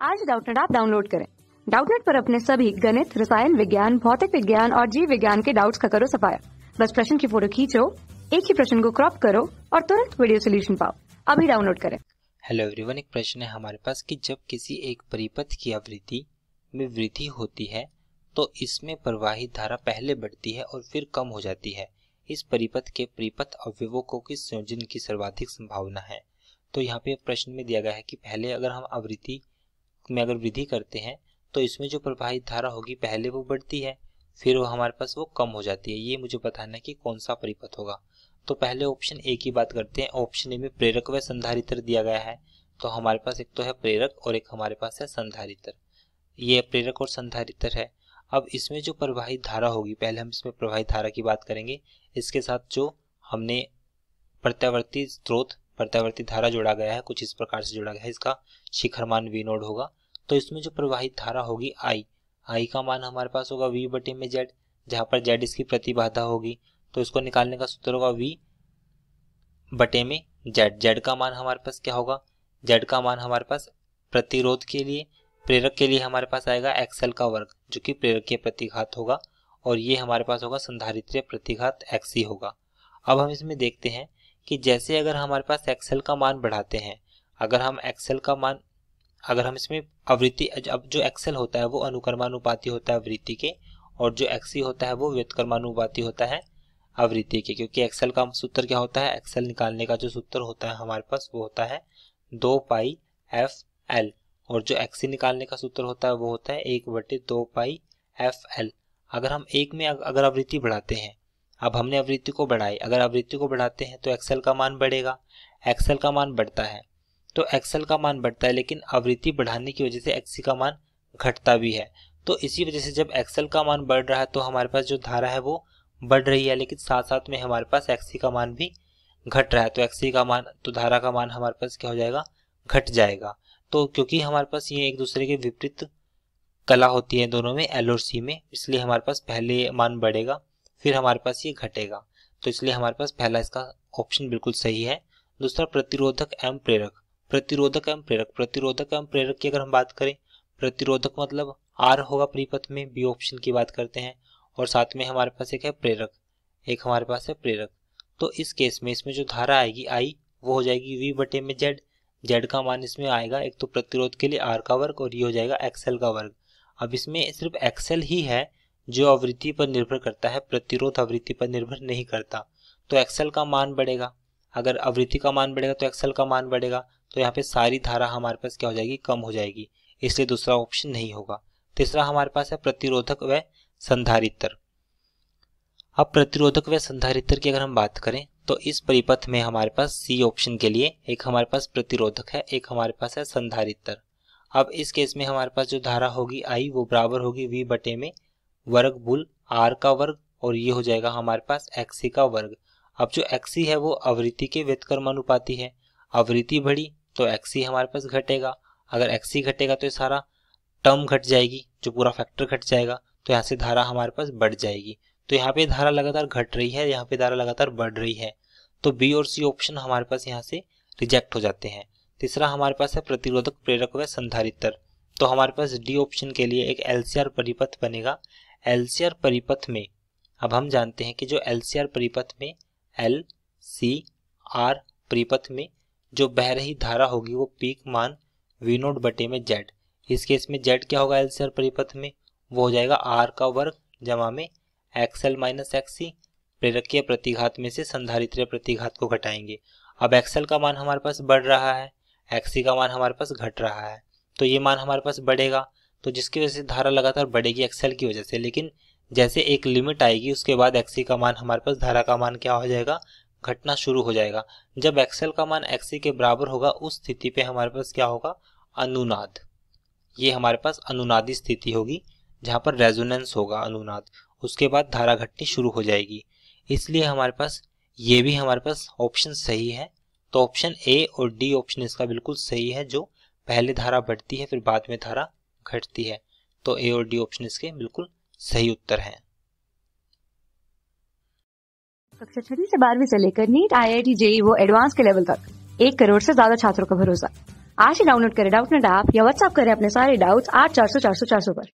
आज Doubtnut app download करें। Doubtnut पर अपने सभी गणित, रसायन विज्ञान, भौतिक विज्ञान और जीव विज्ञान के डाउट्स का करो सफाया। बस प्रश्न की फोटो खींचो, एक ही प्रश्न को क्रॉप करो और तुरंत वीडियो सोल्यूशन पाओ। अभी डाउनलोड करें। हेलो एवरीवन, एक प्रश्न है हमारे पास कि जब किसी एक परिपथ की आवृत्ति में वृद्धि होती है तो इसमें प्रवाहित धारा पहले बढ़ती है और फिर कम हो जाती है। इस परिपथ के परिपथ अवयवों को किस संयोजन की सर्वाधिक संभावना है। तो यहाँ पे प्रश्न में दिया गया है कि पहले अगर हम आवृत्ति में अगर वृद्धि करते हैं तो इसमें जो प्रवाहित धारा होगी पहले वो बढ़ती है, फिर वो हमारे पास वो कम हो जाती है। ये मुझे बताना है कि कौन सा परिपथ होगा। तो पहले ऑप्शन ए की बात करते हैं। ऑप्शन ए में प्रेरक व संधारित्र दिया गया है। तो हमारे पास एक तो है प्रेरक और एक हमारे पास है संधारित्र। ये प्रेरक और संधारित्र है। अब इसमें जो प्रवाहित धारा होगी, पहले हम इसमें प्रवाहित धारा की बात करेंगे। इसके साथ जो हमने प्रत्यावर्ती स्रोत प्रत्यावर्ती धारा जोड़ा गया है, कुछ इस प्रकार से जोड़ा गया है। इसका शिखर मान V नोड होगा। तो इसमें जो प्रवाहित धारा होगी I का मान हमारे पास होगा V बटे में Z, जहां पर Z इसकी प्रतिबाधा होगी। तो इसको निकालने का सूत्र होगा V बटे में Z। Z का मान हमारे पास क्या होगा? Z का मान हमारे पास प्रतिरोध के लिए, प्रेरक के लिए हमारे पास आएगा XL का वर्ग, जो कि प्रेरक के प्रतिघात होगा, और ये हमारे पास होगा संधारित्रीय प्रतिघात XC होगा। अब हम इसमें देखते हैं कि जैसे अगर हमारे पास XL का मान बढ़ाते हैं, अगर हम इसमें आवृत्ति, अब जो XL होता है वो अनुक्रमानुपाती होता है आवृत्ति के, और जो XC होता है वो व्युत्क्रमानुपाती होता है आवृत्ति के। क्योंकि XL का सूत्र क्या होता है? XL निकालने का जो सूत्र होता है हमारे पास वो होता है 2 पाई FL, और जो XC निकालने का सूत्र होता है वो होता है 1 बटे 2 पाई FL। अगर हम एक में अगर आवृत्ति बढ़ाते हैं, अब हमने आवृत्ति को बढ़ाई, अगर आवृत्ति को बढ़ाते हैं तो XL का मान बढ़ेगा। XL का मान बढ़ता है तो XL का मान बढ़ता है, लेकिन आवृत्ति बढ़ाने की वजह से XC का मान घटता भी है। तो इसी वजह से जब XL का मान बढ़ रहा है तो हमारे पास जो धारा है वो बढ़ रही है, लेकिन साथ साथ में हमारे पास XC का मान भी घट रहा है। तो XC का मान, तो धारा का मान हमारे पास क्या हो जाएगा? घट जाएगा। तो क्योंकि हमारे पास ये एक दूसरे के विपरीत कला होती है दोनों में, L और C में, इसलिए हमारे पास पहले मान बढ़ेगा फिर हमारे पास ये घटेगा। तो इसलिए हमारे पास पहला इसका ऑप्शन बिल्कुल सही है। दूसरा प्रतिरोधक एवं प्रेरक। प्रतिरोधक एवं प्रेरक की अगर हम बात करें, प्रतिरोधक मतलब R होगा परिपथ में, बी ऑप्शन की बात करते हैं, और साथ में हमारे पास एक है प्रेरक, एक हमारे पास है प्रेरक। तो इस केस में इसमें जो धारा आएगी I वो हो जाएगी V बटे में Z। Z का मान इसमें आएगा एक तो प्रतिरोध के लिए R का वर्ग, और ये हो जाएगा XL का वर्ग। अब इसमें सिर्फ XL ही है जो आवृत्ति पर निर्भर करता है, प्रतिरोध आवृत्ति पर निर्भर नहीं करता। तो XL का मान बढ़ेगा, अगर आवृत्ति का मान बढ़ेगा तो XL का मान बढ़ेगा। तो यहाँ पे सारी धारा हमारे पास क्या हो जाएगी? कम हो जाएगी। इसलिए दूसरा ऑप्शन नहीं होगा। तीसरा हमारे पास है प्रतिरोधक व संधारित्र। अब प्रतिरोधक व संधारित्र की अगर हम बात करें तो इस परिपथ में हमारे पास C ऑप्शन के लिए एक हमारे पास प्रतिरोधक है, एक हमारे पास है संधारित्र। अब इस केस में हमारे पास जो धारा होगी I वो बराबर होगी V बटे में वर्गमूल R का वर्ग, और ये हो जाएगा हमारे पास XC का वर्ग। अब जो XC है वो आवृत्ति के व्युत्क्रमानुपाती है। आवृत्ति बढ़ी तो XC हमारे पास घटेगा। अगर XC घटेगा तो ये सारा टर्म घट जाएगी, जो पूरा फैक्टर घट जाएगा, तो यहाँ से धारा हमारे पास बढ़ जाएगी। तो यहाँ पे धारा लगातार घट रही है, यहाँ पे धारा लगातार बढ़ रही है। तो B और C ऑप्शन हमारे पास यहाँ से रिजेक्ट हो जाते हैं। तीसरा हमारे पास है प्रतिरोधक, प्रेरक व संधारित्र। तो हमारे पास D ऑप्शन के लिए एक LCR परिपथ बनेगा। LCR परिपथ में अब हम जानते हैं कि जो LCR परिपथ में LCR परिपथ में जो बह रही धारा होगी वो पीक मान V नोट बटे में Z। इस केस में Z क्या होगा LCR परिपथ में? वो हो जाएगा R का वर्ग जमा में XL माइनस XC। प्रेरकीय प्रतिघात में से संधारित्रीय प्रतिघात को घटाएंगे। अब XL का मान हमारे पास बढ़ रहा है, XC का मान हमारे पास घट रहा है, तो ये मान हमारे पास बढ़ेगा, तो जिसकी वजह से धारा लगातार बढ़ेगी XL की वजह से। लेकिन जैसे एक लिमिट आएगी उसके बाद XC का मान हमारे पास, धारा का मान क्या हो जाएगा? घटना शुरू हो जाएगा। जब XL का मान XC के बराबर होगा उस स्थिति पे हमारे पास क्या होगा? अनुनाद। ये हमारे पास अनुनादी स्थिति होगी जहां पर रेजोनेंस होगा, अनुनाद। उसके बाद धारा घटनी शुरू हो जाएगी। इसलिए हमारे पास ये भी हमारे पास ऑप्शन सही है। तो ऑप्शन ए और डी ऑप्शन इसका बिल्कुल सही है, जो पहले धारा बढ़ती है फिर बाद में धारा घटती है। तो ए और डी ऑप्शन इसके बिल्कुल सही उत्तर हैं। कक्षा 6 से 12वीं से लेकर नीट, IIT, JEE वो एडवांस के लेवल तक 1 करोड़ से ज्यादा छात्रों का भरोसा। आज ही डाउनलोड करें डाउटनेट ऐप या व्हाट्सएप करें अपने सारे डाउट्स 8400 400 400 पर।